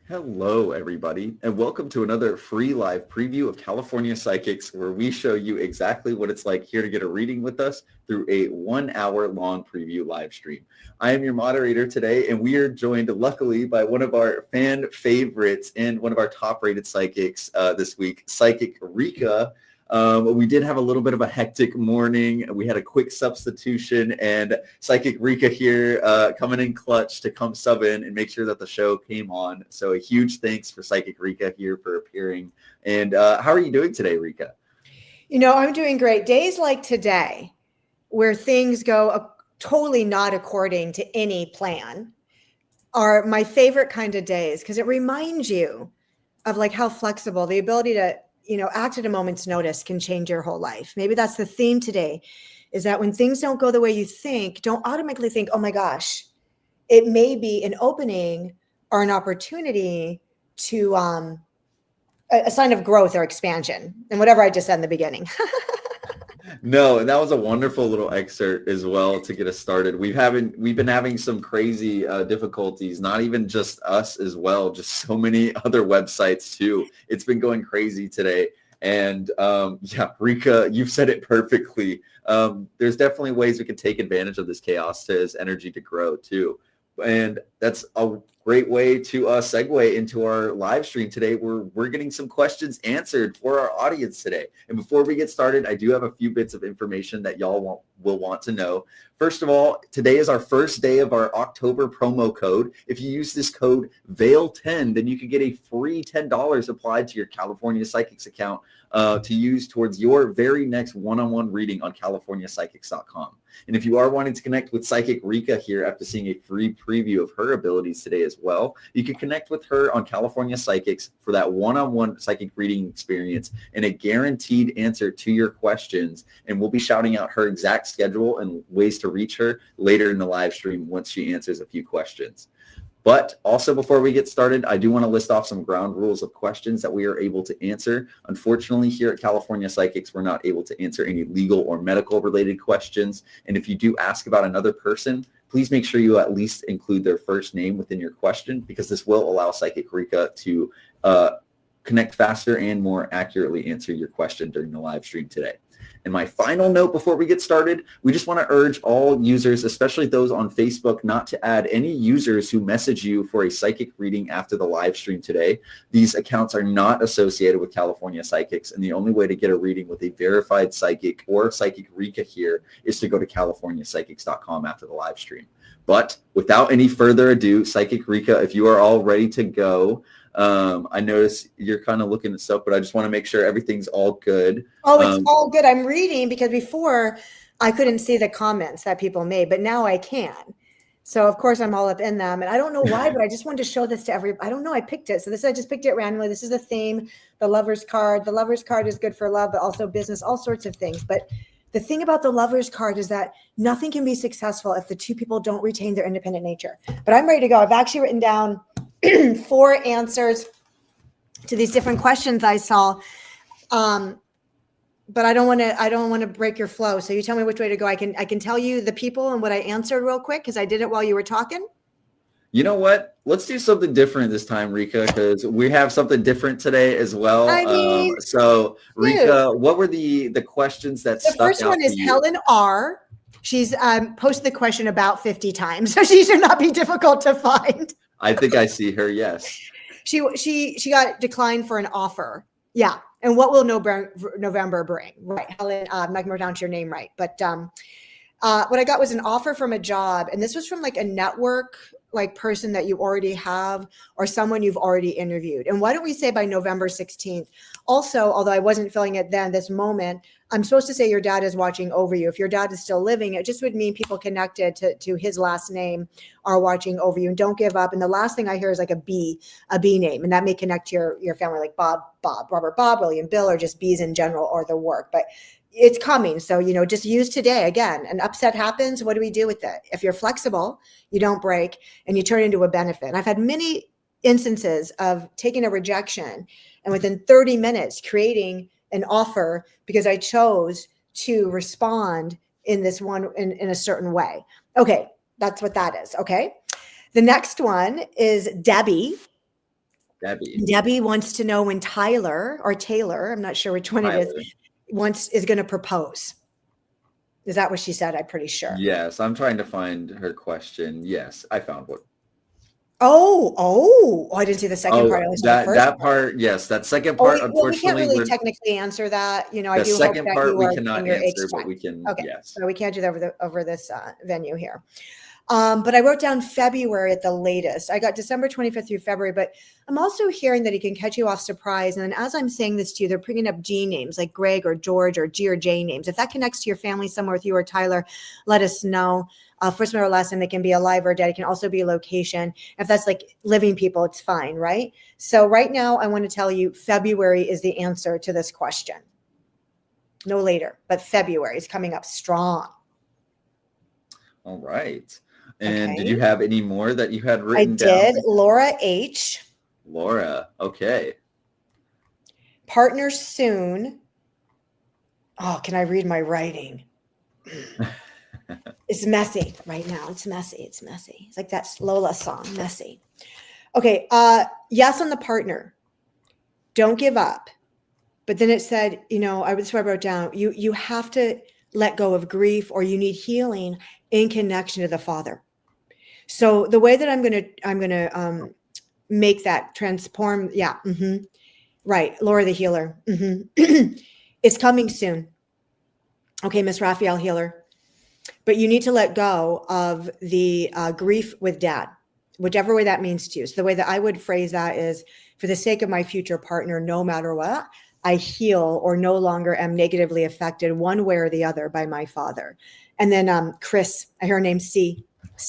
Hello, everybody, and welcome to another free live preview of California Psychics, where we show you exactly what it's like here to get a reading with us through a 1 hour long preview live stream. I am your moderator today, and we are joined, luckily, by one of our fan favorites and one of our top rated psychics this week, Psychic Rika. We did have a little bit of a hectic morning. We had a quick substitution, and Psychic Rika here coming in clutch to come sub in and make sure that the show came on. So a huge thanks for Psychic Rika here for appearing. And how are you doing today, Rika? You know, I'm doing great. Days like today, where things go totally not according to any plan, are my favorite kind of days, because it reminds you of like how flexible the ability to act at a moment's notice can change your whole life. Maybe that's the theme today, is that when things don't go the way you think, don't automatically think, oh my gosh, it may be an opening or an opportunity to a sign of growth or expansion, and whatever I just said in the beginning. No, and that was a wonderful little excerpt as well to get us started. We've been having some crazy difficulties, not even just us as well, just so many other websites too. It's been going crazy today. And yeah, Rika, you've said it perfectly. There's definitely ways we can take advantage of this chaos as energy to grow too. And that's a great way to segue into our live stream today, where we're getting some questions answered for our audience today. And before we get started, I do have a few bits of information that y'all will want to know. First of all, today is our first day of our October promo code. If you use this code VALE10, then you can get a free $10 applied to your California Psychics account to use towards your very next one-on-one reading on CaliforniaPsychics.com. And if you are wanting to connect with Psychic Rika here after seeing a free preview of her abilities today as well, you can connect with her on California Psychics for that one-on-one psychic reading experience and a guaranteed answer to your questions. And we'll be shouting out her exact schedule and ways to reach her later in the live stream once she answers a few questions. But also before we get started, I do want to list off some ground rules of questions that we are able to answer. Unfortunately, here at California Psychics, we're not able to answer any legal or medical related questions. And if you do ask about another person, please make sure you at least include their first name within your question, because this will allow Psychic Rika to connect faster and more accurately answer your question during the live stream today. And my final note before we get started, we just want to urge all users, especially those on Facebook, not to add any users who message you for a psychic reading after the live stream today. These accounts are not associated with California Psychics, and the only way to get a reading with a verified psychic or Psychic Rika here is to go to CaliforniaPsychics.com after the live stream. But without any further ado, Psychic Rika, if you are all ready to go, I notice you're kind of looking at stuff, but I just want to make sure everything's all good. Oh, it's all good. I'm reading because before I couldn't see the comments that people made, but now I can. So of course I'm all up in them, and I don't know why, but I just wanted to show this to everybody. I don't know. I picked it. So I just picked it randomly. This is the theme, the Lover's card. The Lover's card is good for love, but also business, all sorts of things. But the thing about the Lover's card is that nothing can be successful if the two people don't retain their independent nature. But I'm ready to go. I've actually written down 4 answers to these different questions I saw. But I don't want to break your flow. So you tell me which way to go. I can tell you the people and what I answered real quick, because I did it while you were talking. You know what? Let's do something different this time, Rika, because we have something different today as well. I mean, so Rika, what were the questions that stuck out? The first one is Helen R. She's posted the question about 50 times, so she should not be difficult to find. I think I see her. Yes. She got declined for an offer. Yeah. And what will November bring? Right. Helen, I'm not going to pronounce your name right. But what I got was an offer from a job. And this was from like a network, like person that you already have or someone you've already interviewed. And why don't we say by November 16th? Also, although I wasn't feeling it then, this moment, I'm supposed to say your dad is watching over you. If your dad is still living, it just would mean people connected to his last name are watching over you. And don't give up. And the last thing I hear is like a B name. And that may connect to your family, like Bob, Robert, Bob, William, Bill, or just B's in general, or the work. But it's coming. So, just use today. Again, an upset happens. What do we do with it? If you're flexible, you don't break and you turn into a benefit. And I've had many instances of taking a rejection and within 30 minutes creating an offer because I chose to respond in this one in a certain way. Okay. That's what that is. Okay. The next one is Debbie. Debbie wants to know when Tyler, I'm not sure which one it is, is going to propose. Is that what she said? I'm pretty sure. Yes. I'm trying to find her question. Yes. I found one. Oh, I didn't see the second part. That part. Yes. That second part. Unfortunately, we can't really technically answer that. I the do second hope that part you we are cannot in your answer, age but time. we can. Okay. Yes. So we can't do that over this venue here. But I wrote down February at the latest. I got December 25th through February, but I'm also hearing that he can catch you off surprise. And then as I'm saying this to you, they're bringing up G names like Greg or George or G or J names. If that connects to your family somewhere with you or Tyler, let us know. First name or last name, they can be alive or dead. It can also be a location. If that's like living people, it's fine, right? So right now, I want to tell you February is the answer to this question. No later, but February is coming up strong. All right. And Did you have any more that you had written down? I did. Laura H. Laura. Okay. Partner soon. Oh, can I read my writing? It's messy right now. It's messy. It's like that Lola song, Messy. Okay. Yes on the partner. Don't give up. But then it said, that's what I wrote down. You have to let go of grief, or you need healing in connection to the Father. So the way that I'm gonna make that transform, right, Laura the healer, it's coming soon. Okay, Miss Raphael Healer, but you need to let go of the grief with dad, whichever way that means to you. So the way that I would phrase that is, for the sake of my future partner, no matter what, I heal or no longer am negatively affected one way or the other by my father. And then Chris, I hear her name C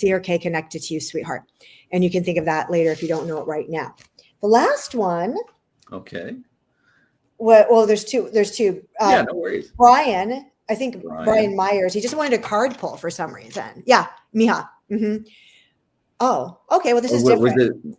or K connected to you, sweetheart. And you can think of that later if you don't know it right now. The last one. Okay. Well, there's two. Yeah, no worries. Brian, I think Brian Myers, he just wanted a card pull for some reason. Yeah, Miha. Mm-hmm. Oh, okay. Well, this is different.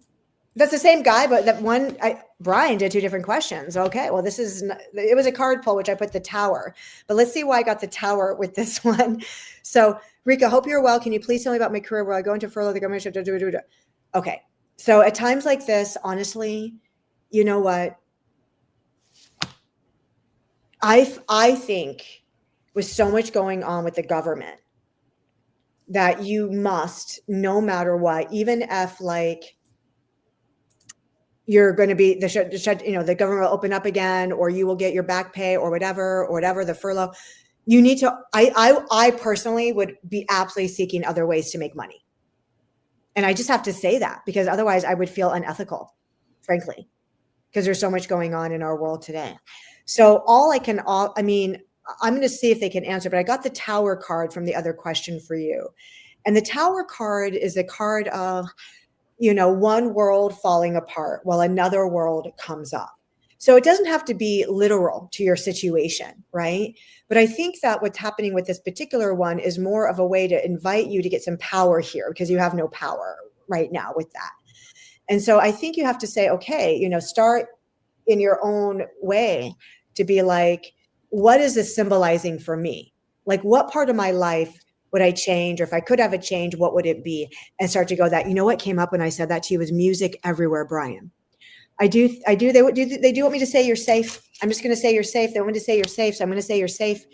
That's the same guy, but that one, Brian did two different questions. Okay, well, it was a card pull, which I put the tower. But let's see why I got the tower with this one. So, Rika, hope you're well. Can you please tell me about my career where I go into furlough, the government? Okay, so at times like this, honestly, you know what? I think with so much going on with the government that you must, no matter what, even if like you're going to be the government will open up again, or you will get your back pay or whatever, the furlough, you need to, I personally would be absolutely seeking other ways to make money. And I just have to say that, because otherwise I would feel unethical, frankly, because there's so much going on in our world today. So I'm going to see if they can answer, but I got the tower card from the other question for you. And the tower card is a card of, one world falling apart while another world comes up. So it doesn't have to be literal to your situation, right? But I think that what's happening with this particular one is more of a way to invite you to get some power here, because you have no power right now with that. And so I think you have to say, okay, start in your own way to be like, what is this symbolizing for me? Like, what part of my life would I change? Or if I could have a change, what would it be? And start to go that, what came up when I said that to you was music everywhere, Brian. I do. They do want me to say you're safe. I'm just going to say you're safe. They want me to say you're safe. So I'm going to say you're safe.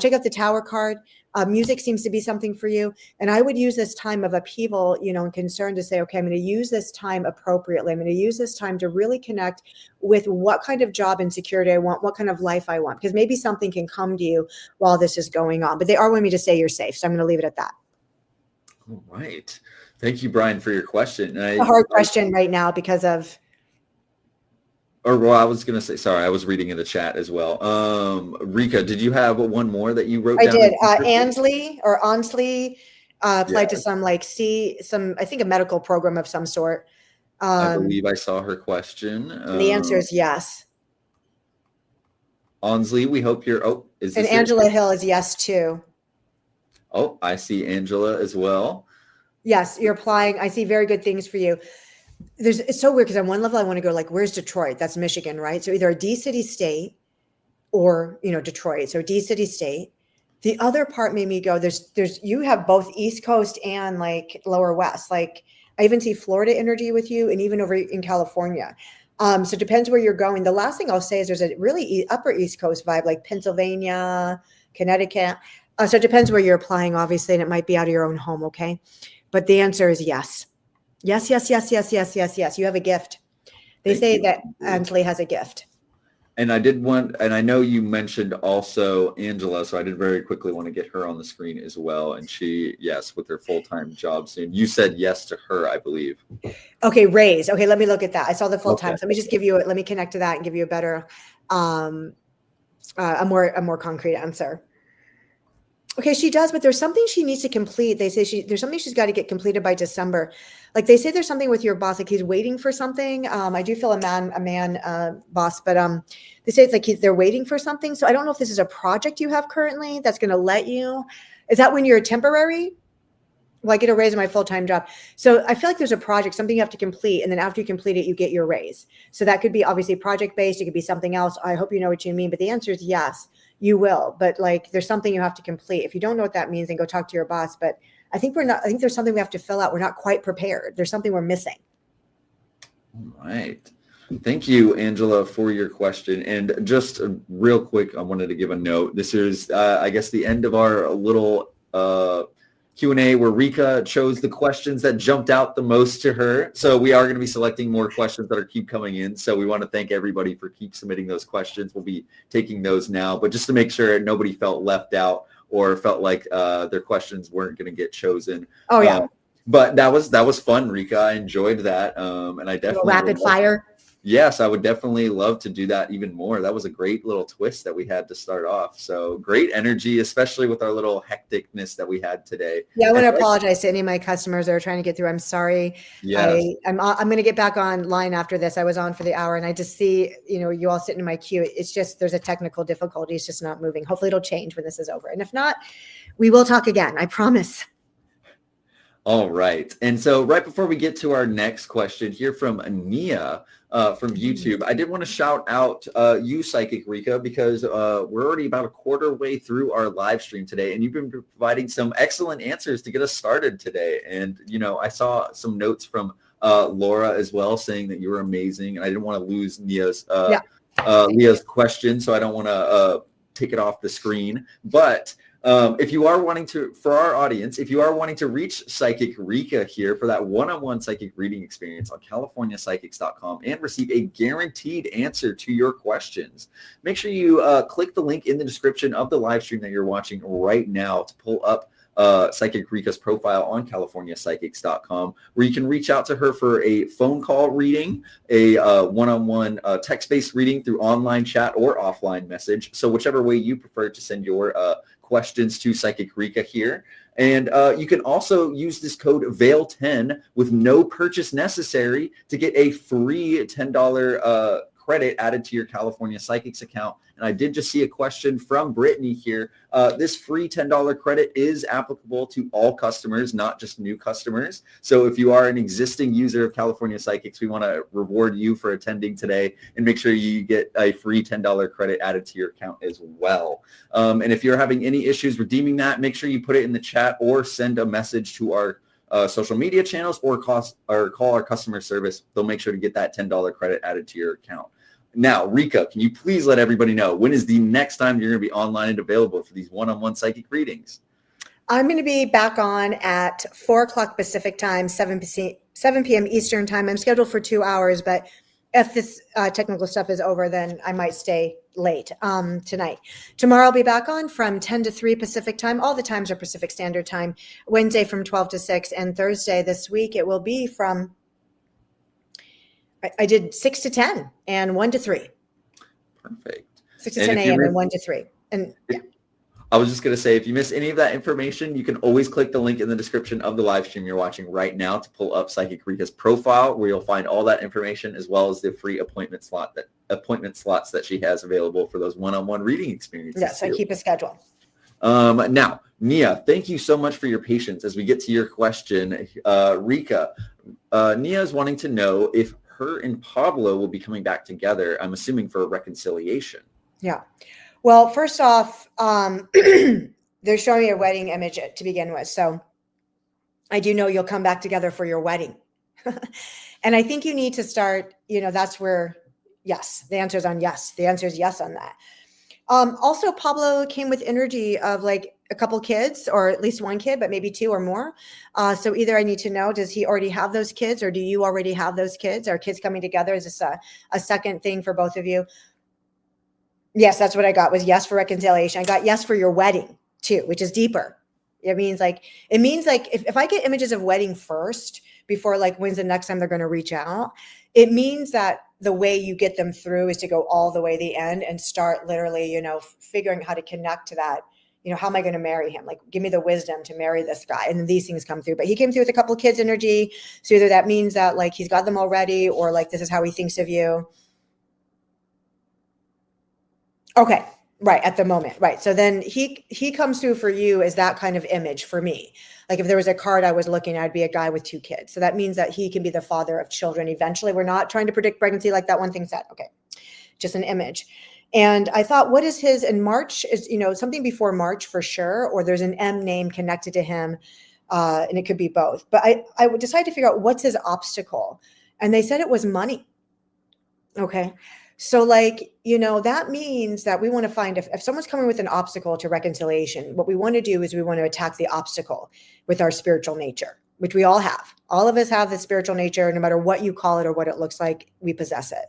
Check out the tower card. Music seems to be something for you. And I would use this time of upheaval, and concern to say, okay, I'm going to use this time appropriately. I'm going to use this time to really connect with what kind of job and security I want, what kind of life I want, because maybe something can come to you while this is going on. But they are wanting me to say you're safe. So I'm going to leave it at that. All right. Thank you, Brian, for your question. It's a hard question right now because of... I was going to say, sorry, I was reading in the chat as well. Rika, did you have one more that you wrote down? I did. Ansley applied to some I think a medical program of some sort. I believe I saw her question. The answer is yes. Ansley, we hope you're, is this and Angela Hill is yes too. Oh, I see Angela as well. Yes, you're applying. I see very good things for you. It's so weird because on one level I want to go like, where's Detroit? That's Michigan, right? So either a D city state or, Detroit. So D city state. The other part made me go, you have both East Coast and like lower West. Like I even see Florida energy with you, and even over in California. So it depends where you're going. The last thing I'll say is there's a really upper East Coast vibe, like Pennsylvania, Connecticut. So it depends where you're applying, obviously, and it might be out of your own home. Okay. But the answer is yes. Yes, yes, yes, yes, yes, yes, yes. You have a gift. They say that Ansley has a gift. And and I know you mentioned also Angela, so I did very quickly want to get her on the screen as well. And she, yes, with her full-time job soon. You said yes to her, I believe. Okay, raise. Okay, let me look at that. I saw the full-time. So let me just let me connect to that and give you a better, a more concrete answer. Okay, she does, but there's something she needs to complete. They say there's something she's got to get completed by December. Like they say there's something with your boss, like he's waiting for something. I do feel a man boss, but they say it's like they're waiting for something. So I don't know if this is a project you have currently that's going to let you. Is that when you're temporary? Well, I get a raise in my full-time job. So I feel like there's a project, something you have to complete. And then after you complete it, you get your raise. So that could be obviously project-based. It could be something else. I hope you know what you mean. But the answer is yes. You will, but like there's something you have to complete. If you don't know what that means, then go talk to your boss. But I think there's something we have to fill out. We're not quite prepared. There's something we're missing. All right. Thank you, Angela, for your question. And just real quick, I wanted to give a note. This is, I guess, the end of our little Q&A where Rika chose the questions that jumped out the most to her. So we are going to be selecting more questions that keep coming in. So we want to thank everybody for keep submitting those questions. We'll be taking those now. But just to make sure nobody felt left out, or felt like their questions weren't going to get chosen. Oh yeah. But that was fun, Rika. I enjoyed that. And I definitely Rapid fire. Yes, I would definitely love to do that even more. That was a great little twist that we had to start off. So great energy, especially with our little hecticness that we had today. Yeah, I want to apologize to any of my customers that are trying to get through. I'm sorry. Yes. I'm going to get back online after this. I was on for the hour and I just see, you all sitting in my queue. It's just, there's a technical difficulty. It's just not moving. Hopefully it'll change when this is over. And if not, we will talk again. I promise. All right. And so right before we get to our next question here from Nia from YouTube, I did want to shout out you, Psychic Rika, because we're already about a quarter way through our live stream today, and you've been providing some excellent answers to get us started today. And, I saw some notes from Laura as well saying that you were amazing, and I didn't want to lose Nia's Leah's question, so I don't want to take it off the screen. But if you are wanting to, for our audience, if you are wanting to reach Psychic Rika here for that one-on-one psychic reading experience on CaliforniaPsychics.com and receive a guaranteed answer to your questions, make sure you click the link in the description of the live stream that you're watching right now to pull up Psychic Rika's profile on CaliforniaPsychics.com, where you can reach out to her for a phone call reading, a one-on-one text-based reading through online chat or offline message. So whichever way you prefer to send your questions to Psychic Rika here. And you can also use this code VALE10 with no purchase necessary to get a free $10 credit added to your California Psychics account. And I did just see a question from Brittany here. This free $10 credit is applicable to all customers, not just new customers. So if you are an existing user of California Psychics, we want to reward you for attending today and make sure you get a free $10 credit added to your account as well. And if you're having any issues redeeming that, make sure you put it in the chat or send a message to our social media channels or call our customer service. They'll make sure to get that $10 credit added to your account. Now, Rika, can you please let everybody know when is the next time you're going to be online and available for these one-on-one psychic readings? I'm going to be back on at 4 o'clock Pacific time, 7 p.m. Eastern time. I'm scheduled for 2 hours, but if this technical stuff is over, then I might stay late tonight. Tomorrow I'll be back on from 10 to 3 Pacific time. All the times are Pacific Standard Time. Wednesday from 12 to 6, and Thursday this week it will be from I did 6 to 10 and 1 to 3. Perfect. 6 to 10 a.m. and 1 to 3. And yeah. I was just going to say, if you miss any of that information, you can always click the link in the description of the live stream you're watching right now to pull up Psychic Rika's profile, where you'll find all that information as well as the free appointment slots that she has available for those one-on-one reading experiences. Yes, I keep a schedule. Now, Nia, thank you so much for your patience as we get to your question. Rika, Nia is wanting to know if her and Pablo will be coming back together, I'm assuming for a reconciliation. Yeah. Well, first off, they're showing me a wedding image to begin with. So I do know you'll come back together for your wedding. And I think you need to start, that's where, yes, the answer is on yes. The answer is yes on that. Also, Pablo came with energy of like a couple kids, or at least one kid, but maybe 2 or more. So either I need to know, does he already have those kids, or do you already have those kids? Are kids coming together? Is this a second thing for both of you? Yes, that's what I got, was yes for reconciliation. I got yes for your wedding too, which is deeper. It means like if I get images of wedding first before like when's the next time they're going to reach out, it means that the way you get them through is to go all the way to the end and start literally, figuring how to connect to that. How am I going to marry him? Like, give me the wisdom to marry this guy. And then these things come through. But he came through with a couple of kids' energy. So either that means that like he's got them already, or like this is how he thinks of you. Okay. Right. At the moment. Right. So then he comes through for you as that kind of image for me. Like if there was a card I was looking at, I'd be a guy with 2 kids. So that means that he can be the father of children. Eventually, we're not trying to predict pregnancy like that one thing said. Okay. Just an image. And I thought, what is his in March is, something before March for sure, or there's an M name connected to him. And it could be both, but I would decide to figure out what's his obstacle. And they said it was money. Okay. So like, that means that we want to find if someone's coming with an obstacle to reconciliation, what we want to do is we want to attack the obstacle with our spiritual nature, which we all have. All of us have the spiritual nature, no matter what you call it or what it looks like, we possess it.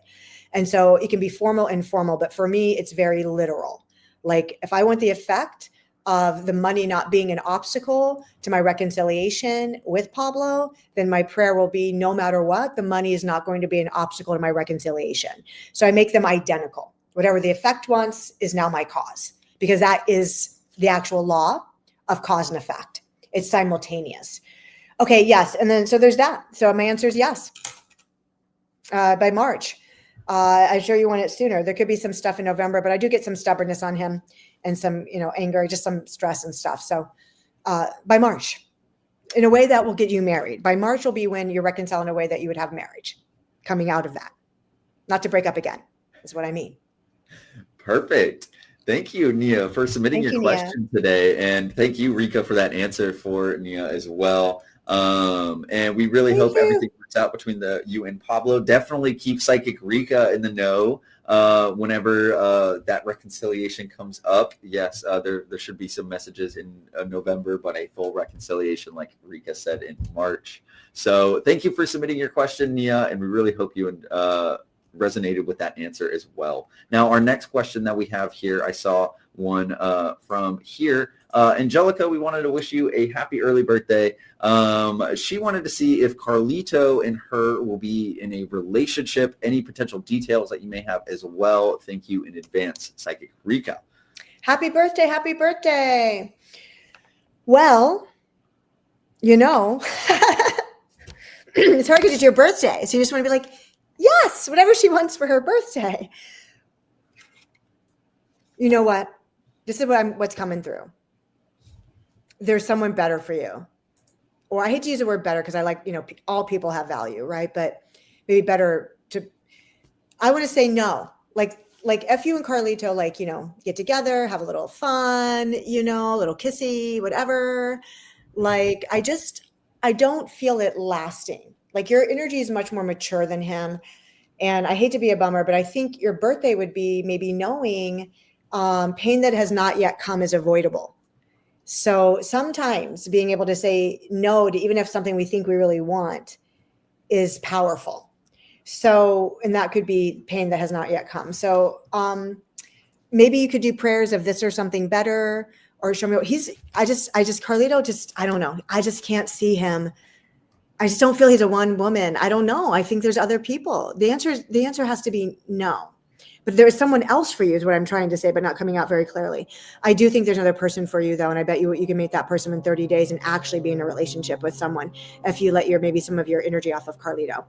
And so it can be formal, informal, but for me, it's very literal. Like if I want the effect, of the money not being an obstacle to my reconciliation with Pablo, then my prayer will be, no matter what, the money is not going to be an obstacle to my reconciliation. So I make them identical. Whatever the effect wants is now my cause, because that is the actual law of cause and effect. It's simultaneous. Okay, yes. And then, so there's that. So my answer is yes, by March. I'm sure you want it sooner. There could be some stuff in November, but I do get some stubbornness on him and some, anger, just some stress and stuff. So by March, in a way that will get you married. By March will be when you're reconciling in a way that you would have marriage coming out of that. Not to break up again, is what I mean. Perfect. Thank you, Nia, for submitting your question today. And thank you, Rika, for that answer for Nia as well. And we really hope everything works out between you and Pablo. Definitely keep Psychic Rika in the know whenever that reconciliation comes up. Yes, there should be some messages in November, but a full reconciliation, like Rika said, in March. So thank you for submitting your question, Nia, and we really hope you resonated with that answer as well. Now, our next question that we have here, I saw one from here. Angelica, we wanted to wish you a happy early birthday. She wanted to see if Carlito and her will be in a relationship, any potential details that you may have as well. Thank you in advance, Psychic Rika. Happy birthday. Happy birthday. Well, it's hard because it's your birthday. So you just want to be like, yes, whatever she wants for her birthday. You know what? This is what's coming through. There's someone better for you. Or I hate to use the word better because I like, all people have value, right? But maybe better I want to say no. Like F you and Carlito, get together, have a little fun, a little kissy, whatever. I don't feel it lasting. Your energy is much more mature than him. And I hate to be a bummer, but I think your birthday would be maybe knowing pain that has not yet come is avoidable. So sometimes being able to say no to even if something we think we really want is powerful. So, and that could be pain that has not yet come. So maybe you could do prayers of this or something better, or show me what Carlito, I don't know. I just can't see him. I just don't feel he's a one woman. I don't know. I think there's other people. The answer has to be no. But there is someone else for you is what I'm trying to say, but not coming out very clearly. I do think there's another person for you, though, and I bet you can meet that person in 30 days and actually be in a relationship with someone if you let maybe some of your energy off of Carlito.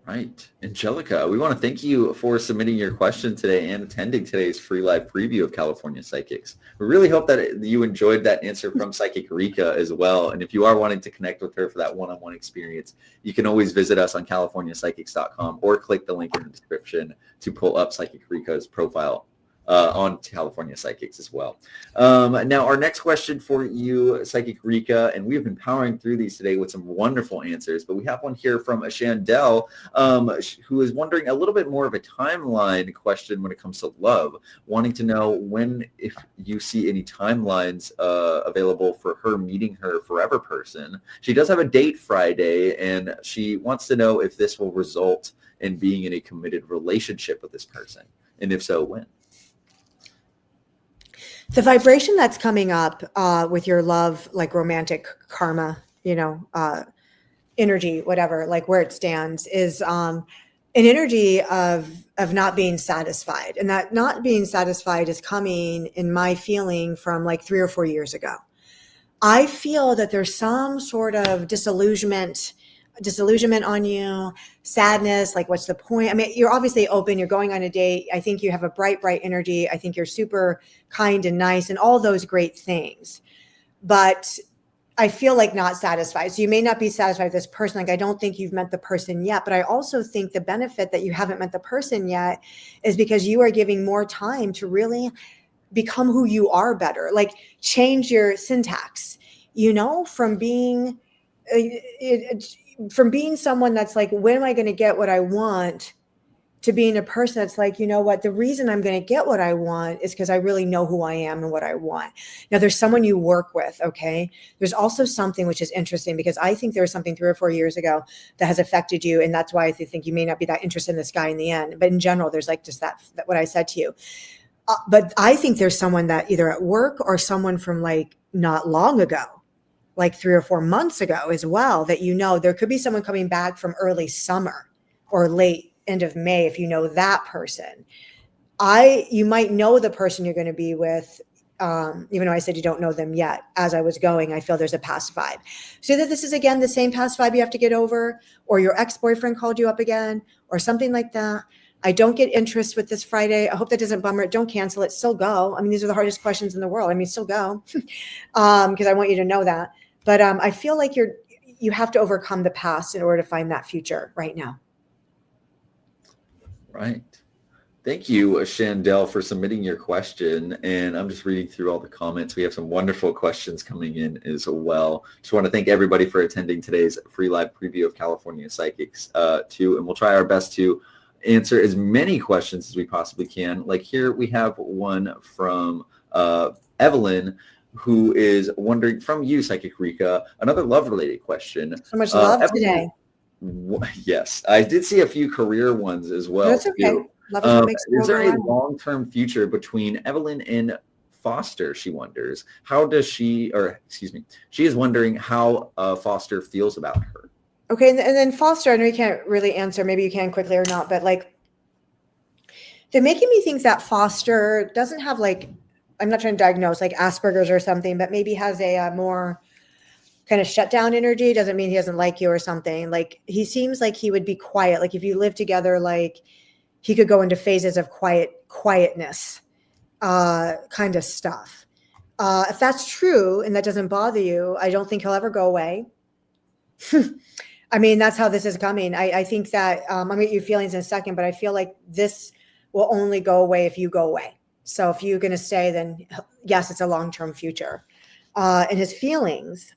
Right. Angelica, we want to thank you for submitting your question today and attending today's free live preview of California Psychics. We really hope that you enjoyed that answer from Psychic Rika as well. And if you are wanting to connect with her for that one-on-one experience, you can always visit us on CaliforniaPsychics.com or click the link in the description to pull up Psychic Rika's profile on California Psychics as well. Now, our next question for you, Psychic Rika, and we have been powering through these today with some wonderful answers, but we have one here from Shandell, who is wondering a little bit more of a timeline question when it comes to love, wanting to know if you see any timelines available for her meeting her forever person. She does have a date Friday, and she wants to know if this will result in being in a committed relationship with this person, and if so, when. The vibration that's coming up with your love, like romantic karma, energy, whatever, like where it stands is an energy of not being satisfied. And that not being satisfied is coming in my feeling from 3 or 4 years ago. I feel that there's some sort of disillusionment on you, sadness, what's the point? I mean, you're obviously open, you're going on a date. I think you have a bright energy. I think you're super kind and nice and all those great things. But I feel not satisfied. So you may not be satisfied with this person. I don't think you've met the person yet. But I also think the benefit that you haven't met the person yet is because you are giving more time to really become who you are better. Change your syntax, from being someone that's when am I going to get what I want, to being a person that's what, the reason I'm going to get what I want is because I really know who I am and what I want. Now, there's someone you work with, okay? There's also something which is interesting because I think there was something 3 or 4 years ago that has affected you, and that's why I think you may not be that interested in this guy in the end. But in general, there's just that what I said to you. But I think there's someone that either at work or someone from like not long ago, like 3 or 4 months ago as well, that there could be someone coming back from early summer or late end of May if you know that person. You might know the person you're going to be with, even though I said you don't know them yet. As I was going, I feel there's a past vibe. So that this is again the same past vibe you have to get over, or your ex-boyfriend called you up again, or something like that. I don't get interest with this Friday. I hope that doesn't bummer it. Don't cancel it. Still go. I mean, these are the hardest questions in the world. I mean, still go, because I want you to know that. But I feel like you have to overcome the past in order to find that future right now. Right. Thank you, Shandell, for submitting your question. And I'm just reading through all the comments. We have some wonderful questions coming in as well. Just want to thank everybody for attending today's free live preview of California Psychics too. And we'll try our best to answer as many questions as we possibly can. Like here we have one from Evelyn, who is wondering from you, Psychic Rika, another love-related question. So much love Evelyn, today. Yes, I did see a few career ones as well. That's okay. Love is what makes the Is there world a go round. long-term future between Evelyn and Foster? She wonders. How does she, or excuse me, she is wondering how Foster feels about her. Okay, and then Foster, I know you can't really answer. Maybe you can quickly or not, but like they're making me think that Foster doesn't have like, I'm not trying to diagnose like Asperger's or something, but maybe has a more kind of shutdown energy. Doesn't mean he doesn't like you or something. Like he seems like he would be quiet. Like if you live together, like he could go into phases of quietness, kind of stuff. If that's true and that doesn't bother you, I don't think he'll ever go away. I mean, that's how this is coming. I think that I'm gonna get your feelings in a second, but I feel like this will only go away if you go away. So if you're going to stay, then yes, it's a long-term future. And his feelings,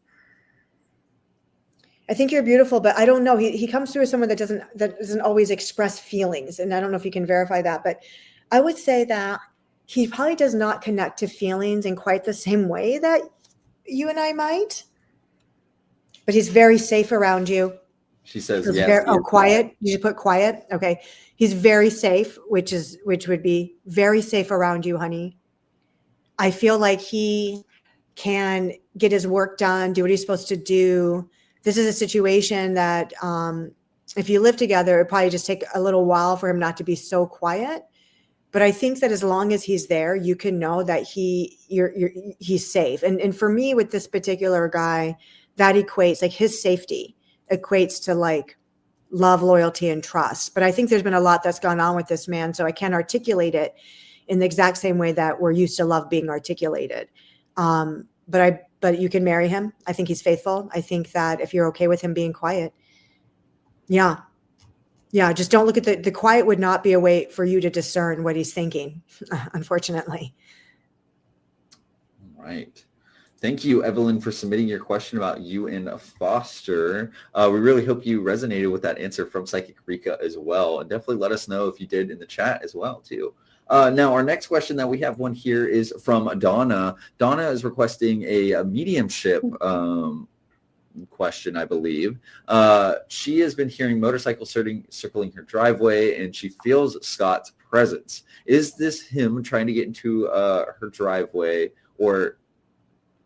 I think you're beautiful, but I don't know. He comes through as someone that doesn't always express feelings. And I don't know if you can verify that, but I would say that he probably does not connect to feelings in quite the same way that you and I might, but he's very safe around you. She says, yes. Quiet. You should put quiet. Okay. He's very safe, which would be very safe around you, honey. I feel like he can get his work done, do what he's supposed to do. This is a situation that if you live together, it'd probably just take a little while for him not to be so quiet. But I think that as long as he's there, you can know that he's safe. And for me, with this particular guy, that equates like his safety equates to like love, loyalty, and trust. But I think there's been a lot that's gone on with this man, so I can't articulate it in the exact same way that we're used to love being articulated. But you can marry him. I think he's faithful. I think that if you're okay with him being quiet, yeah, just don't look at the quiet would not be a way for you to discern what he's thinking, unfortunately. Right. Thank you, Evelyn, for submitting your question about you and Foster. We really hope you resonated with that answer from Psychic Rika as well. And definitely let us know if you did in the chat as well, too. Now, our next question that we have one here is from Donna. Donna is requesting a mediumship question, I believe. She has been hearing motorcycles circling her driveway, and she feels Scott's presence. Is this him trying to get into her driveway, or...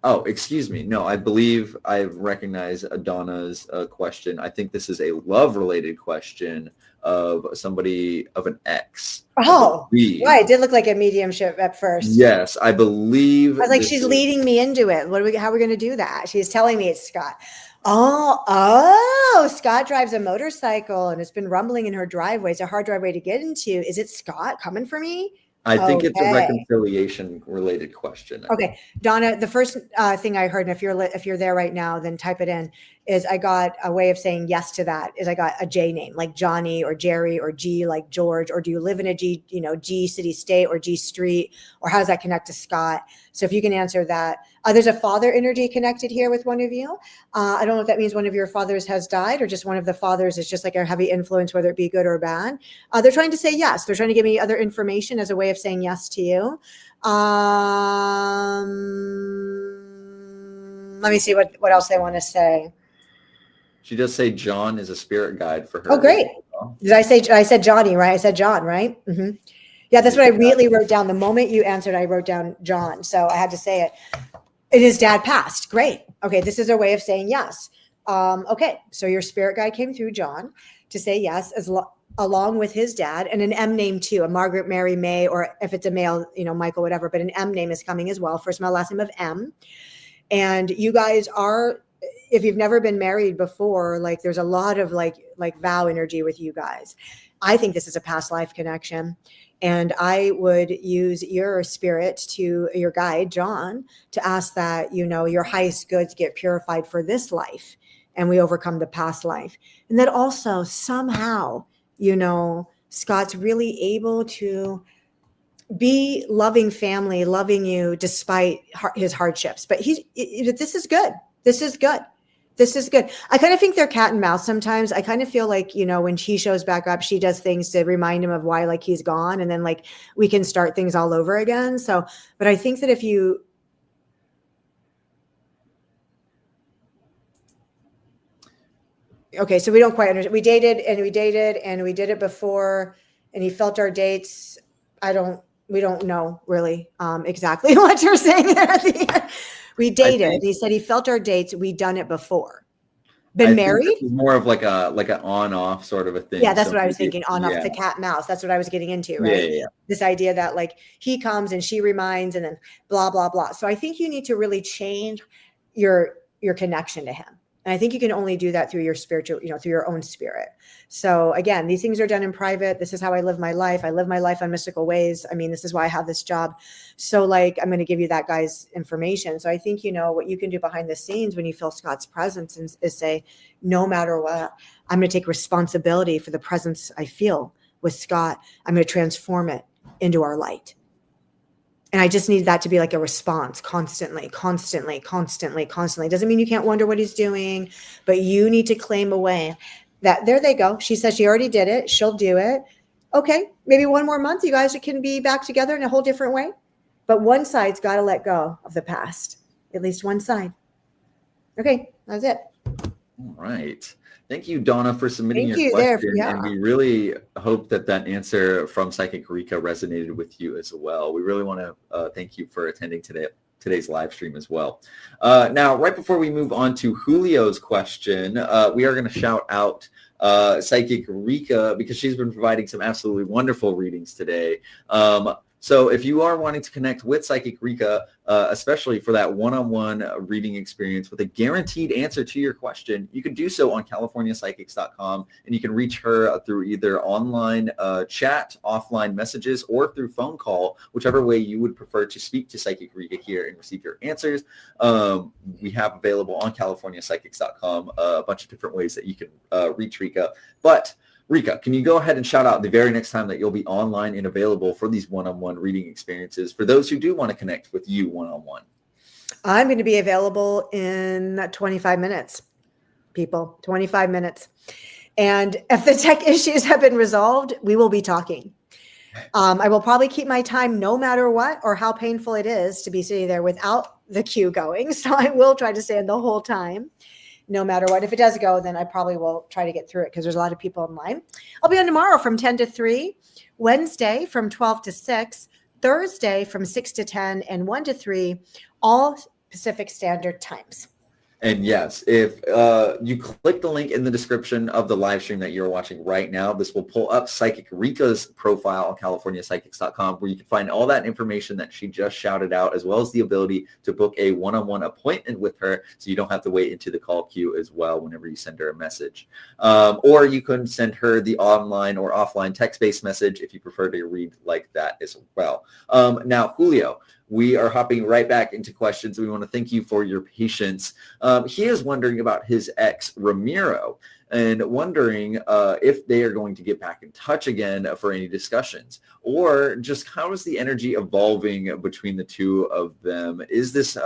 Oh, excuse me. No, I believe I recognize Donna's question. I think this is a love-related question of somebody, of an ex. Oh, right. It did look like a mediumship at first. Yes, I believe. I was like, she's leading me into it. How are we going to do that? She's telling me it's Scott. Oh, Scott drives a motorcycle and it's been rumbling in her driveway. It's a hard driveway to get into. Is it Scott coming for me? I think it's a reconciliation related question. Okay. Donna, the first thing I heard, and if you're there right now, then type it in, is I got a way of saying yes to that is I got a J name like Johnny or Jerry or G like George, or do you live in a G, G city state or G street, or how does that connect to Scott? So if you can answer that. There's a father energy connected here with one of you. I don't know if that means one of your fathers has died or just one of the fathers is just like a heavy influence, whether it be good or bad. They're trying to say yes. They're trying to give me other information as a way of saying yes to you. Let me see what else they want to say. She does say John is a spirit guide for her. Oh, great. I said Johnny, right? I said John, right? Mm-hmm. Yeah, that's what I immediately wrote down. The moment you answered, I wrote down John. So I had to say it. And his dad passed. Great. Okay, this is a way of saying yes. Okay, so your spirit guide came through, John, to say yes, along with his dad, and an M name too, a Margaret, Mary, May, or if it's a male, Michael, whatever, but an M name is coming as well. First male, last name of M. And you guys are, if you've never been married before, like there's a lot of like vow energy with you guys. I think this is a past life connection. And I would use your spirit to your guide, John, to ask that, your highest goods get purified for this life and we overcome the past life. And that also somehow, Scott's really able to be loving family, loving you despite his hardships. But this is good. This is good. This is good. I kind of think they're cat and mouse sometimes. I kind of feel like, when she shows back up, she does things to remind him of why like he's gone. And then like we can start things all over again. So, but I think that if you, okay, so we don't quite understand. We dated and we did it before and he felt our dates. We don't know really exactly what you're saying there at the end. We dated. He said he felt our dates. We'd done it before. Been married? More of like an on-off sort of a thing. Yeah, that's what I was thinking. On-off, the cat mouse. That's what I was getting into, right? Yeah. This idea that like he comes and she reminds and then blah, blah, blah. So I think you need to really change your connection to him. And I think you can only do that through your spiritual, through your own spirit. So again, these things are done in private. This is how I live my life. I live my life on mystical ways. I mean, this is why I have this job. So like, I'm going to give you that guy's information. So I think, what you can do behind the scenes when you feel Scott's presence is say, no matter what, I'm going to take responsibility for the presence I feel with Scott. I'm going to transform it into our light. And I just need that to be like a response constantly. Doesn't mean you can't wonder what he's doing, but you need to claim away that there they go. She says she already did it. She'll do it. Okay. Maybe one more month, you guys can be back together in a whole different way. But one side's got to let go of the past, at least one side. Okay. That's it. All right. Thank you, Donna, for submitting your question. And we really hope that answer from Psychic Rika resonated with you as well. We really want to thank you for attending today's live stream as well. Now, right before we move on to Julio's question, we are going to shout out Psychic Rika because she's been providing some absolutely wonderful readings today. So if you are wanting to connect with Psychic Rika, especially for that one-on-one reading experience with a guaranteed answer to your question, you can do so on CaliforniaPsychics.com, and you can reach her through either online chat, offline messages, or through phone call, whichever way you would prefer to speak to Psychic Rika here and receive your answers. We have available on CaliforniaPsychics.com a bunch of different ways that you can reach Rika. But Rika, can you go ahead and shout out the very next time that you'll be online and available for these one-on-one reading experiences for those who do want to connect with you one-on-one? I'm going to be available in 25 minutes, people, 25 minutes. And if the tech issues have been resolved, we will be talking. I will probably keep my time no matter what or how painful it is to be sitting there without the queue going. So I will try to stay in the whole time. No matter what. If it does go, then I probably will try to get through it because there's a lot of people online. I'll be on tomorrow from 10 to 3, Wednesday from 12 to 6, Thursday from 6 to 10, and 1 to 3, all Pacific Standard Times. And yes, if you click the link in the description of the live stream that you're watching right now, this will pull up Psychic Rika's profile on CaliforniaPsychics.com, where you can find all that information that she just shouted out, as well as the ability to book a one-on-one appointment with her, so you don't have to wait into the call queue as well whenever you send her a message. Or you can send her the online or offline text-based message if you prefer to read like that as well. Now, Julio, we are hopping right back into questions. We want to thank you for your patience. He is wondering about his ex, Ramiro, and wondering if they are going to get back in touch again for any discussions, or just how is the energy evolving between the two of them? Is this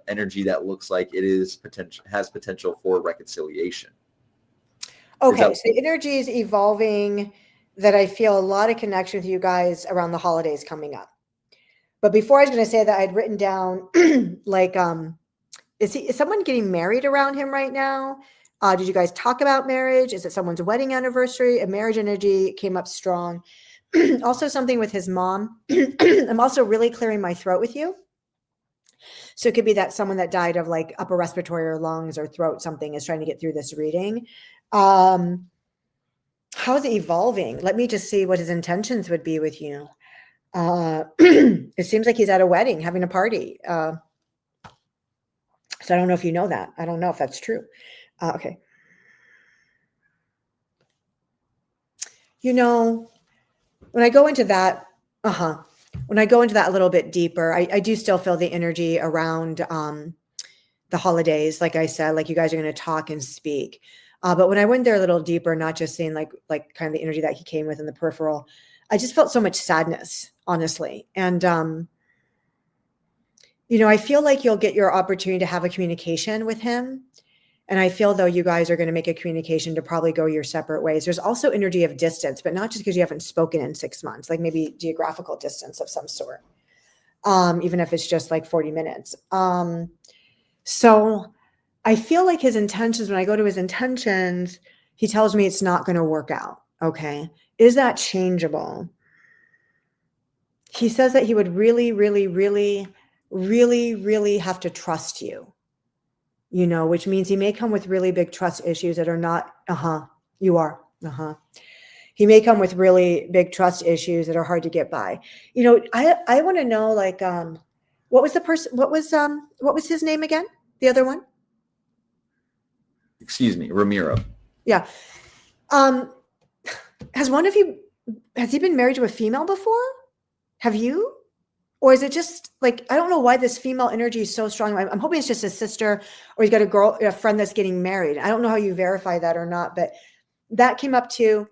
energy that looks like it has potential for reconciliation? Okay, so the energy is evolving, that I feel a lot of connection with you guys around the holidays coming up. But before I was going to say that, I'd written down like, is someone getting married around him right now? Did you guys talk about marriage? Is it someone's wedding anniversary? A marriage energy came up strong. Also something with his mom. I'm also really clearing my throat with you. So it could be that someone that died of like upper respiratory or lungs or throat something is trying to get through this reading. How is it evolving? Let me just see what his intentions would be with you. It seems like he's at a wedding, having a party. So I don't know if you know that. I don't know if that's true. Okay. You know, when I go into that, when I go into that a little bit deeper, I do still feel the energy around the holidays. Like I said, like you guys are going to talk and speak. But when I went there a little deeper, not just seeing like kind of the energy that he came with in the peripheral, I just felt so much sadness, honestly. And, you know, I feel like you'll get your opportunity to have a communication with him. And I feel though you guys are going to make a communication to probably go your separate ways. There's also energy of distance, but not just because you haven't spoken in 6 months, like maybe geographical distance of some sort, even if it's just like 40 minutes. So I feel like his intentions, when I go to his intentions, he tells me it's not going to work out. Okay. Is that changeable? He says that he would really, really, really, really, really have to trust you. You know, which means he may come with really big trust issues that are not, you are, He may come with really big trust issues that are hard to get by. You know, I want to know, like, what was his name again? The other one? Excuse me, Ramiro. Yeah. Has he been married to a female before? Have you? Or is it just like, I don't know why this female energy is so strong. I'm hoping it's just a sister, or he's got a friend that's getting married. I don't know how you verify that or not, but that came up too.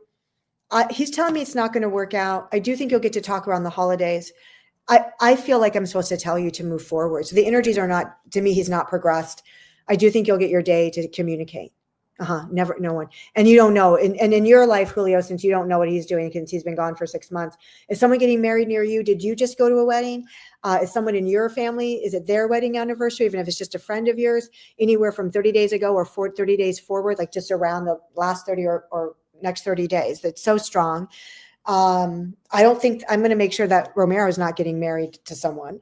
He's telling me it's not going to work out. I do think you'll get to talk around the holidays. I feel like I'm supposed to tell you to move forward. So the energies are not, to me, he's not progressed. I do think you'll get your day to communicate. Never, no one. And you don't know. And in your life, Julio, since you don't know what he's doing because he's been gone for 6 months, is someone getting married near you? Did you just go to a wedding? Is someone in your family? Is it their wedding anniversary? Even if it's just a friend of yours, anywhere from 30 days ago or 30 days forward, like just around the last 30 or next 30 days. That's so strong. I don't think, I'm going to make sure that Romero is not getting married to someone.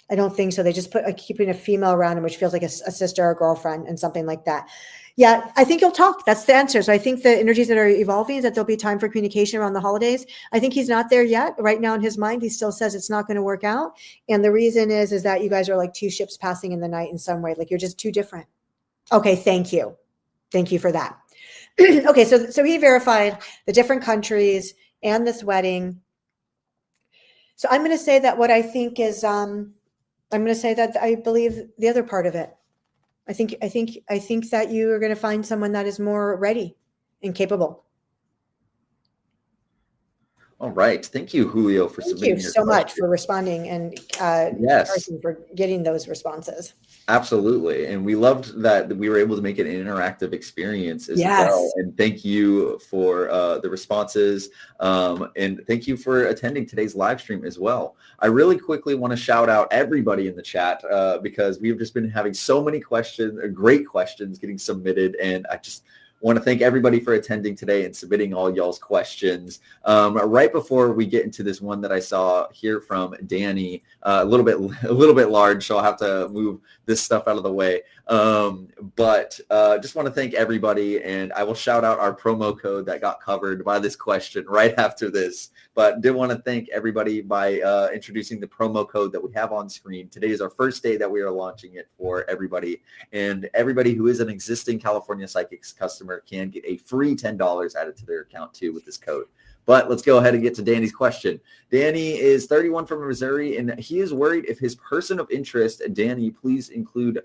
I don't think so. They just put keeping a female around him, which feels like a sister or a girlfriend and something like that. Yeah, I think you'll talk. That's the answer. So I think the energies that are evolving is that there'll be time for communication around the holidays. I think he's not there yet. Right now in his mind, he still says it's not going to work out. And the reason is that you guys are like two ships passing in the night in some way. Like you're just too different. Okay, thank you. Thank you for that. Okay, so he verified the different countries and this wedding. So I'm going to say that what I think is I'm going to say that I believe the other part of it. I think that you are going to find someone that is more ready and capable. All right. Thank you, Julio, for submitting your question. Thank you so much for responding and yes, for getting those responses. Absolutely. And we loved that we were able to make it an interactive experience as well. And thank you for the responses. And thank you for attending today's live stream as well. I really quickly want to shout out everybody in the chat because we've just been having so many questions, great questions getting submitted. And I just want to thank everybody for attending today and submitting all y'all's questions. Right before we get into this one that I saw here from Danny, a little bit large, so I'll have to move this stuff out of the way. But just want to thank everybody, and I will shout out our promo code that got covered by this question right after this. But did want to thank everybody by introducing the promo code that we have on screen. Today is our first day that we are launching it for everybody, and everybody who is an existing California Psychics customer can get a free $10 added to their account too with this code. But let's go ahead and get to Danny's question. Danny is 31 from Missouri, and he is worried if his person of interest, Danny, please include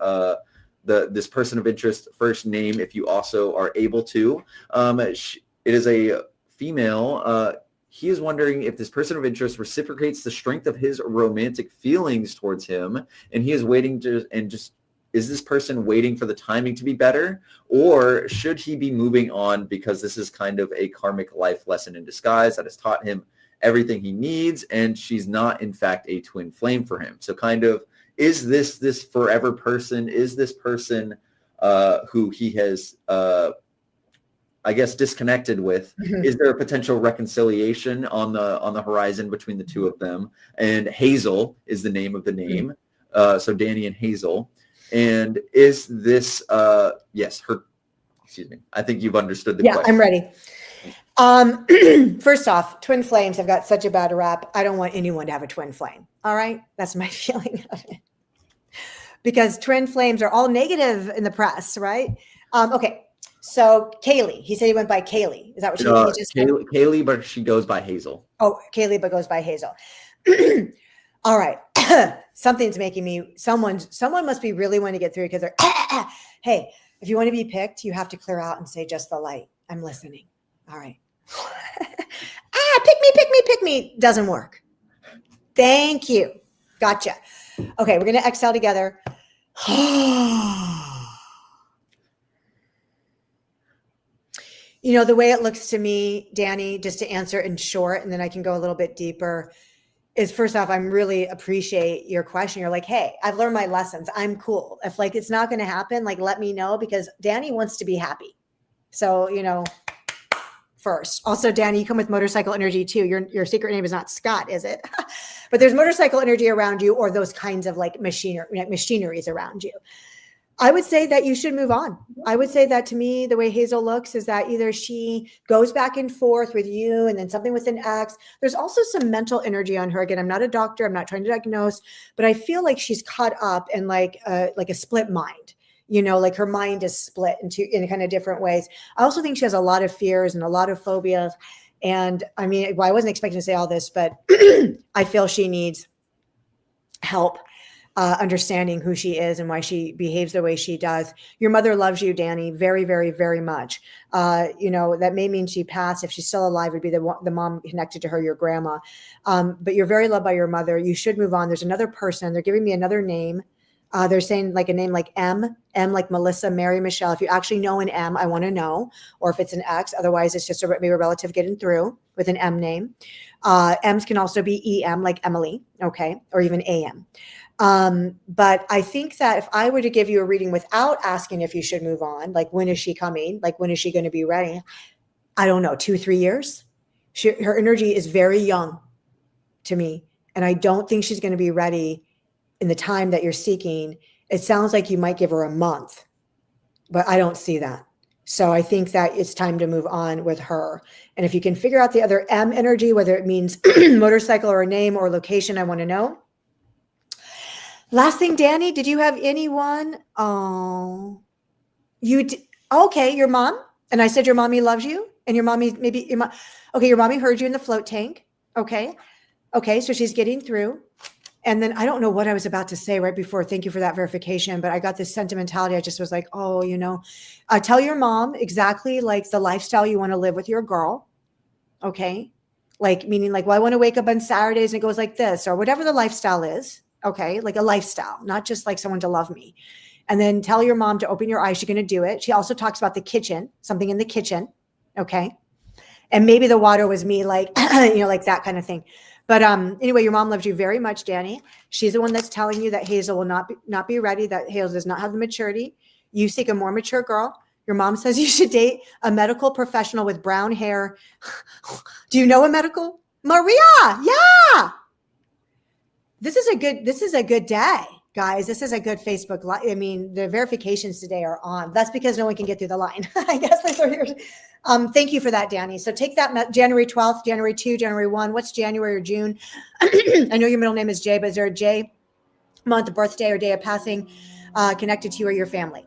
this person of interest first name if you also are able to. It is a female. He is wondering if this person of interest reciprocates the strength of his romantic feelings towards him, and he is waiting to, and just, is this person waiting for the timing to be better, or should he be moving on because this is kind of a karmic life lesson in disguise that has taught him everything he needs, and she's not, in fact, a twin flame for him? So kind of, is this forever person? Is this person who he has I guess, disconnected with. Mhm. Is there a potential reconciliation on the horizon between the two of them? And Hazel is the name of the name. So Danny and Hazel. And is this yes, her, excuse me. I think you've understood the Yeah, question. I'm ready. First off, twin flames have got such a bad rap. I don't want anyone to have a twin flame. All right. That's my feeling of it. Because twin flames are all negative in the press, right? Okay. So Kaylee, he said he went by Kaylee. Is that what he just said? Kaylee, but she goes by Hazel. Oh, Kaylee, but goes by Hazel. All right. Something's making me, someone must be really wanting to get through because they're, hey, if you want to be picked, you have to clear out and say just the light. I'm listening. All right. Pick me. Doesn't work. Thank you. Gotcha. Okay, we're going to exhale together. You know, the way it looks to me, Danny, just to answer in short, and then I can go a little bit deeper, is first off, I'm really appreciate your question. You're like, hey, I've learned my lessons. I'm cool. If like it's not going to happen, like let me know because Danny wants to be happy. So, you know, first. Also, Danny, you come with motorcycle energy too. Your secret name is not Scott, is it? But there's motorcycle energy around you or those kinds of like machineries around you. I would say that you should move on. I would say that to me, the way Hazel looks is that either she goes back and forth with you and then something with an X. There's also some mental energy on her. Again, I'm not a doctor. I'm not trying to diagnose, but I feel like she's caught up in like a split mind. You know, like her mind is split in kind of different ways. I also think she has a lot of fears and a lot of phobias. And I mean, well, I wasn't expecting to say all this, but I feel she needs help understanding who she is and why she behaves the way she does. Your mother loves you, Danny, very, very, very much. You know, that may mean she passed. If she's still alive, would be the mom connected to her, your grandma. But you're very loved by your mother. You should move on. There's another person. They're giving me another name. They're saying like a name like M like Melissa, Mary, Michelle. If you actually know an M, I want to know. Or if it's an X, otherwise it's just maybe a relative getting through with an M name. M's can also be EM like Emily, okay, or even AM. But I think that if I were to give you a reading without asking if you should move on, like when is she coming? Like when is she going to be ready? I don't know, 2-3 years. Her energy is very young to me. And I don't think she's going to be ready in the time that you're seeking. It sounds like you might give her a month, but I don't see that. So I think that it's time to move on with her. And if you can figure out the other M energy, whether it means motorcycle or a name or location, I want to know. Last thing, Danny, did you have anyone? Oh, you did. Okay, your mom. And I said your mommy loves you. And your mommy, maybe your mom. Okay, your mommy heard you in the float tank. Okay. Okay, so she's getting through. And then I don't know what I was about to say right before. Thank you for that verification. But I got this sentimentality. I just was like, oh, you know, tell your mom exactly like the lifestyle you want to live with your girl. Okay. Like meaning like, well, I want to wake up on Saturdays and it goes like this or whatever the lifestyle is. Okay. Like a lifestyle, not just like someone to love me. And then tell your mom to open your eyes. She's going to do it. She also talks about the kitchen, something in the kitchen. Okay. And maybe the water was me, like, you know, like that kind of thing. But anyway, your mom loves you very much, Danny. She's the one that's telling you that Hazel will not be ready, that Hazel does not have the maturity. You seek a more mature girl. Your mom says you should date a medical professional with brown hair. Do you know a medical? Maria, yeah. This is a good day, guys. This is a good Facebook Live. I mean, the verifications today are on. That's because no one can get through the line. I guess that's what you're. Thank you for that, Danny. So take that January 12th, January 2, January 1. What's January or June? I know your middle name is Jay, but is there a J month, birthday, or day of passing connected to you or your family?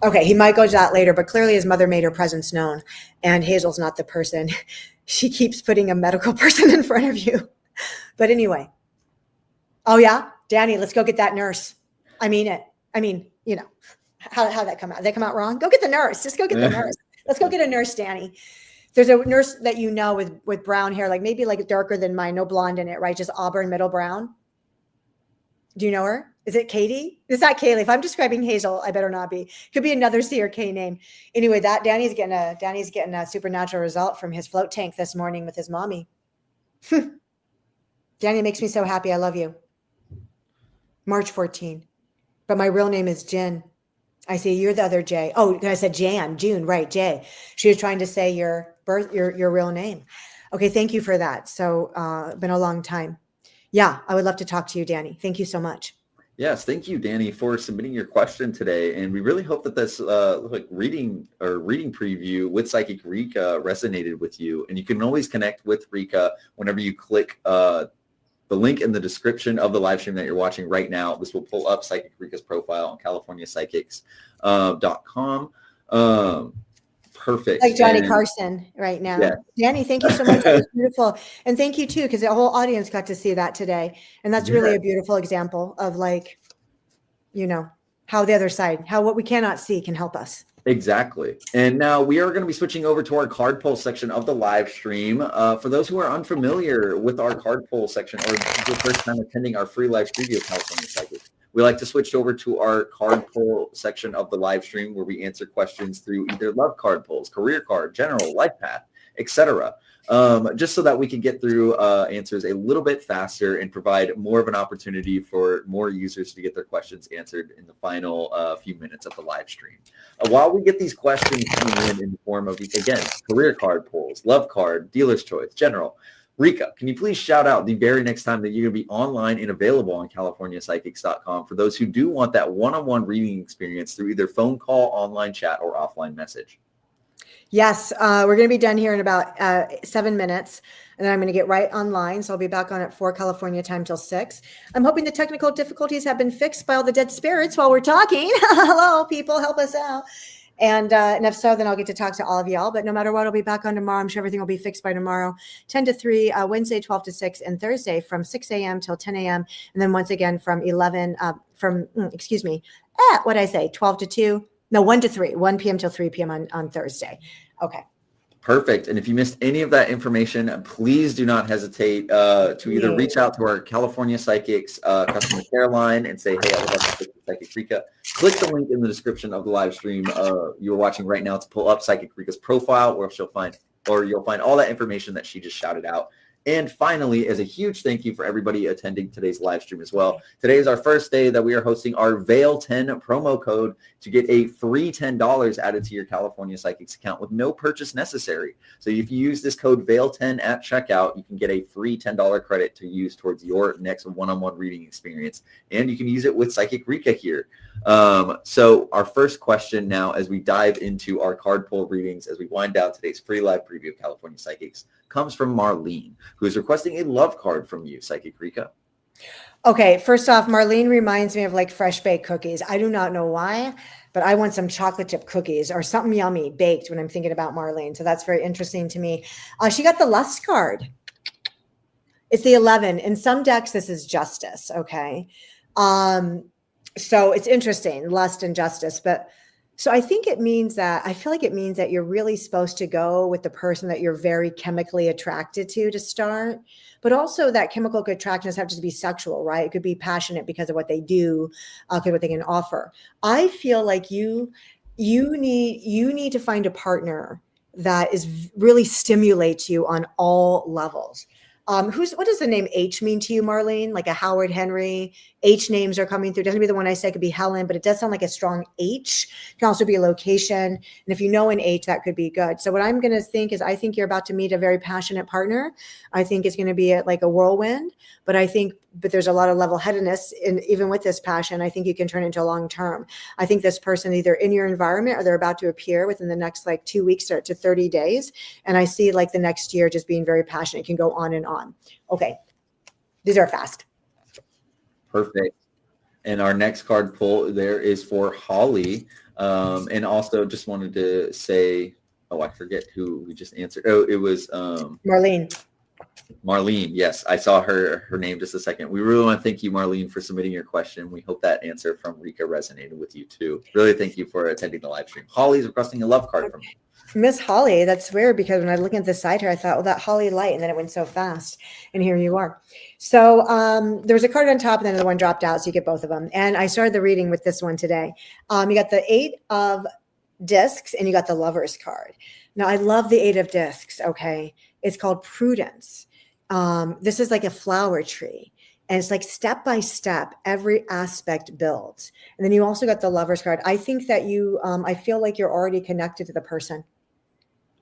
Okay, he might go to that later, but clearly his mother made her presence known, and Hazel's not the person. She keeps putting a medical person in front of you. But anyway. Oh, yeah? Danny, let's go get that nurse. I mean it. I mean, you know. How'd that come out? Did that come out wrong? Go get the nurse. Just go get the nurse. Let's go get a nurse, Danny. There's a nurse that you know with brown hair, like maybe like darker than mine, no blonde in it, right? Just auburn, middle brown. Do you know her? Is it Katie? It's not Kaylee. If I'm describing Hazel, I better not be. Could be another C or K name. Anyway, that Danny's getting a supernatural result from his float tank this morning with his mommy. Danny makes me so happy. I love you. March 14. But my real name is Jen. I see. You're the other J. Oh, I said June, right? J. She was trying to say your real name. Okay, thank you for that. So, been a long time. Yeah, I would love to talk to you, Danny. Thank you so much. Yes, thank you, Danny, for submitting your question today. And we really hope that this reading preview with Psychic Rika resonated with you. And you can always connect with Rika whenever you click the link in the description of the live stream that you're watching right now. This will pull up Psychic Rika's profile on CaliforniaPsychics.com. Perfect. Like Johnny Carson right now. Yeah. Danny, thank you so much. That was beautiful. And thank you too, because the whole audience got to see that today. And that's really a beautiful example of like, how the other side, how what we cannot see can help us. Exactly. And now we are going to be switching over to our card pull section of the live stream. For those who are unfamiliar with our card pull section or the first time attending our free live preview of California Psychic, we like to switch over to our card pull section of the live stream where we answer questions through either love card pulls, career card, general, life path, etc. Just so that we can get through answers a little bit faster and provide more of an opportunity for more users to get their questions answered in the final few minutes of the live stream. While we get these questions coming in the form of, again, career card pulls, love card, dealer's choice, general, Rika, can you please shout out the very next time that you're going to be online and available on CaliforniaPsychics.com for those who do want that one-on-one reading experience through either phone call, online chat, or offline message? Yes, we're going to be done here in about 7 minutes, and then I'm going to get right online. So I'll be back on at 4 California time till 6. I'm hoping the technical difficulties have been fixed by all the dead spirits while we're talking. Hello, people, help us out. And if so, then I'll get to talk to all of y'all. But no matter what, I'll be back on tomorrow. I'm sure everything will be fixed by tomorrow. 10 to 3, Wednesday 12 to 6, and Thursday from 6 a.m. till 10 a.m. And then once again from 12 to 2. No, 1 to 3, 1 p.m. till 3 p.m. on Thursday. Okay. Perfect. And if you missed any of that information, please do not hesitate to either reach out to our California Psychics customer care line and say, hey, I would like to speak to Psychic Rika. Click the link in the description of the live stream you're watching right now to pull up Psychic Rika's profile, where you'll find all that information that she just shouted out. And finally, as a huge thank you for everybody attending today's live stream as well. Today is our first day that we are hosting our VAIL10 promo code to get a free $10 added to your California Psychics account with no purchase necessary. So if you use this code VAIL10 at checkout, you can get a free $10 credit to use towards your next one-on-one reading experience. And you can use it with Psychic Rika here. So our first question now, as we dive into our card pull readings, as we wind down today's free live preview of California Psychics, comes from Marlene, who is requesting a love card from you, Psychic Rika. Okay, first off, Marlene reminds me of like fresh baked cookies. I do not know why, but I want some chocolate chip cookies or something yummy baked when I'm thinking about Marlene. So that's very interesting to me. She got the lust card. It's the 11. In some decks, this is justice. Okay. So it's interesting, lust and justice, but so I think it means that, I feel like it means that you're really supposed to go with the person that you're very chemically attracted to start, but also that chemical attraction doesn't have to be sexual, right? It could be passionate because of what they do, what they can offer. I feel like you need to find a partner that really stimulates you on all levels. What does the name H mean to you, Marlene? Like a Howard Henry? H names are coming through. It doesn't be the one I say, it could be Helen, but it does sound like a strong H. It can also be a location. And if you know an H, that could be good. So what I'm going to think is, I think you're about to meet a very passionate partner. I think it's going to be like a whirlwind, but there's a lot of level-headedness. And even with this passion, I think you can turn it into a long-term. I think this person either in your environment or they're about to appear within the next like 2 weeks to 30 days. And I see like the next year just being very passionate. It can go on and on. Okay. These are fast. Perfect. And our next card pull there is for Holly. And also just wanted to say, I forget who we just answered. Oh, it was Marlene. Marlene. Yes, I saw her name just a second. We really want to thank you, Marlene, for submitting your question. We hope that answer from Rika resonated with you too. Really thank you for attending the live stream. Holly's requesting a love card from you. Miss Holly, that's weird because when I was looking at the side here, I thought, that Holly light, and then it went so fast. And here you are. So there was a card on top, and then the one dropped out, so you get both of them. And I started the reading with this one today. You got the 8 of discs, and you got the Lover's card. Now, I love the 8 of discs, okay? It's called Prudence. This is like a flower tree. And it's like step by step, every aspect builds. And then you also got the Lover's card. I think that I feel like you're already connected to the person,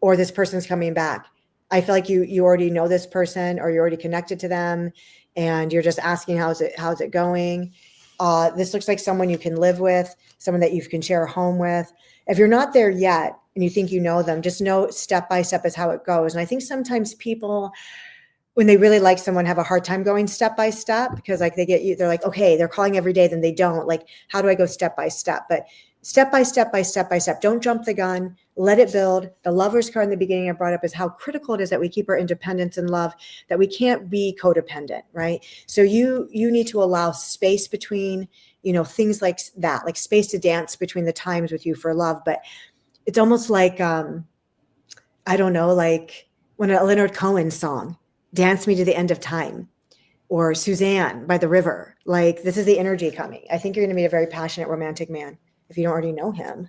or this person's coming back. I feel like you already know this person, or you're already connected to them, and you're just asking how's it going. This looks like someone you can live with, someone that you can share a home with. If you're not there yet and you think you know them, just know step by step is how it goes. And I think sometimes people, when they really like someone, have a hard time going step by step, because like they're like, okay, they're calling every day, then they don't. Like, how do I go step by step? But step by step by step by step. Don't jump the gun. Let it build. The Lover's card in the beginning I brought up is how critical it is that we keep our independence in love, that we can't be codependent, right? So you need to allow space between, things like that, like space to dance between the times with you for love. But it's almost like, I don't know, like when a Leonard Cohen song, Dance Me to the End of Time, or Suzanne by the River. Like, this is the energy coming. I think you're going to meet a very passionate romantic man if you don't already know him.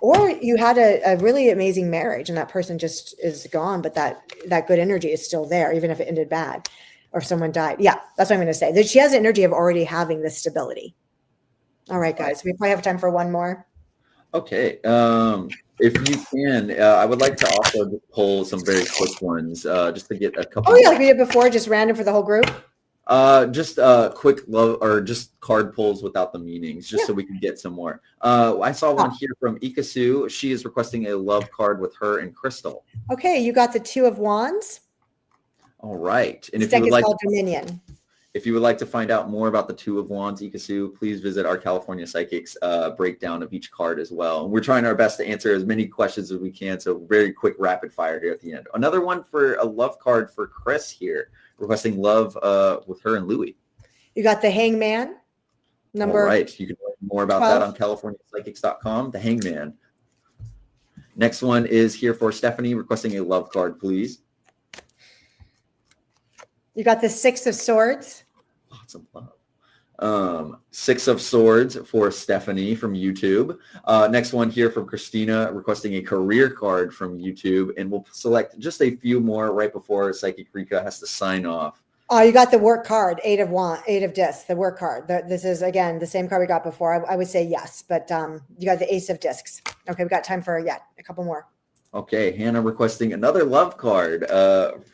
Or you had a really amazing marriage and that person just is gone, but that good energy is still there, even if it ended bad or if someone died. Yeah, that's what I'm going to say. That she has the energy of already having this stability. All right, guys, we probably have time for one more. Okay. If you can, I would like to also just pull some very quick ones, just to get a couple. Oh yeah, like we did before, just random for the whole group. Just quick love, or just card pulls without the meanings, just so we can get some more. I saw one here from Ikasu. She is requesting a love card with her and Crystal. Okay, you got the Two of Wands. All right. And This deck is called Dominion. If you would like to find out more about the Two of Wands, Ikasu, please visit our California Psychics breakdown of each card as well. And we're trying our best to answer as many questions as we can, so very quick rapid fire here at the end. Another one for a love card for Chris here, requesting love with her and Louie. You got the Hangman. All right. You can learn more about 12. that on CaliforniaPsychics.com, the Hangman. Next one is here for Stephanie, requesting a love card, please. You got the Six of Swords. Lots of love. Six of Swords for Stephanie from YouTube. Next one here from Christina, requesting a career card from YouTube. And we'll select just a few more right before Psychic Rika has to sign off. Oh, you got the work card, Eight of Discs, the work card. This is, again, the same card we got before. I would say yes, but you got the Ace of Discs. Okay, we got time for, a couple more. Okay, Hannah requesting another love card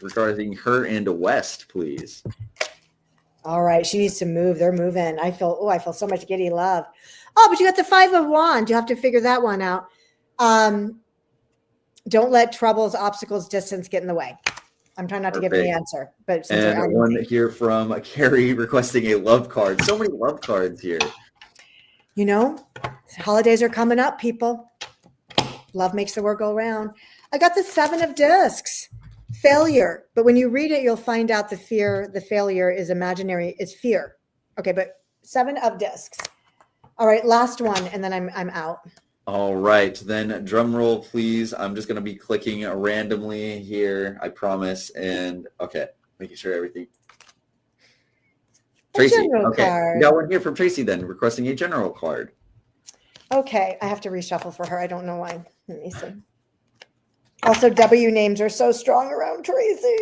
regarding her and West, please. All right, she needs to move. They're moving. I feel so much giddy love. Oh, but you got the Five of Wands. You have to figure that one out. Don't let troubles, obstacles, distance get in the way. I'm trying not to give an answer, but and one here from Carrie requesting a love card. So many love cards here. Holidays are coming up, people. Love makes the world go round. I got the Seven of Discs. Failure. But when you read it, you'll find out the failure is imaginary, is fear. Okay, but Seven of Discs. All right, last one, and then I'm out. All right, then drum roll, please. I'm just going to be clicking randomly here, I promise. And okay, making sure everything. Tracy, okay. We got one here from Tracy then, requesting a general card. Okay, I have to reshuffle for her. I don't know why. Let me see. Also, W names are so strong around Tracy.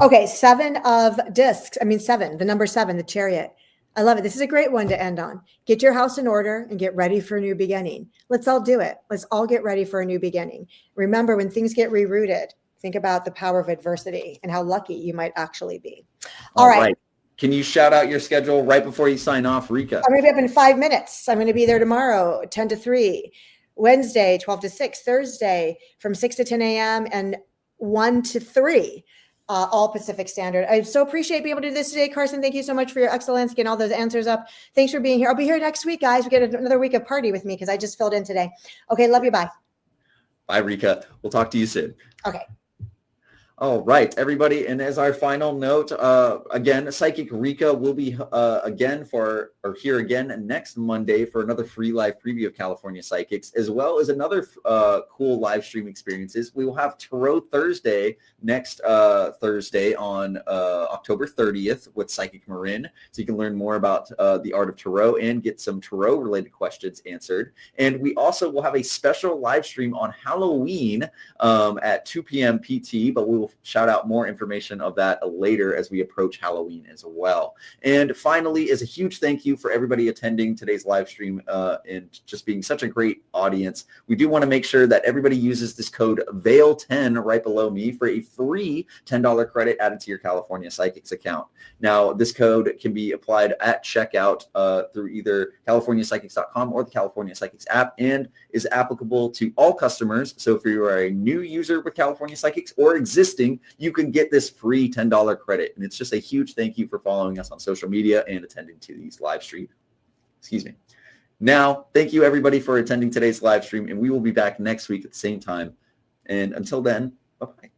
Okay, Seven of Discs. Seven, the number 7, the Chariot. I love it. This is a great one to end on. Get your house in order and get ready for a new beginning. Let's all do it. Let's all get ready for a new beginning. Remember, when things get rerouted, think about the power of adversity and how lucky you might actually be. All right. Can you shout out your schedule right before you sign off, Rika? I'm going to be up in 5 minutes. I'm going to be there tomorrow, 10 to 3. Wednesday, 12 to 6. Thursday, from 6 to 10 a.m. and 1 to 3. All Pacific Standard. I so appreciate being able to do this today, Carson. Thank you so much for your excellence, getting all those answers up. Thanks for being here. I'll be here next week, guys. We get another week of party with me because I just filled in today. Okay, love you. Bye. Bye, Rika. We'll talk to you soon. Okay. All right, everybody. And as our final note, again, Psychic Rika will be here again next Monday for another free live preview of California Psychics, as well as another cool live stream experiences. We will have Tarot Thursday next Thursday on October 30th with Psychic Marin. So you can learn more about the art of Tarot and get some Tarot related questions answered. And we also will have a special live stream on Halloween at 2 p.m. PT, but we will will shout out more information of that later as we approach Halloween as well. And finally, is a huge thank you for everybody attending today's live stream and just being such a great audience. We do want to make sure that everybody uses this code VAIL10 right below me for a free $10 credit added to your California Psychics account. Now, this code can be applied at checkout through either CaliforniaPsychics.com or the California Psychics app, and is applicable to all customers. So if you are a new user with California Psychics or existing, you can get this free $10 credit. And it's just a huge thank you for following us on social media and attending to these live streams. Excuse me. Now, thank you everybody for attending today's live stream, and we will be back next week at the same time. And until then, bye-bye.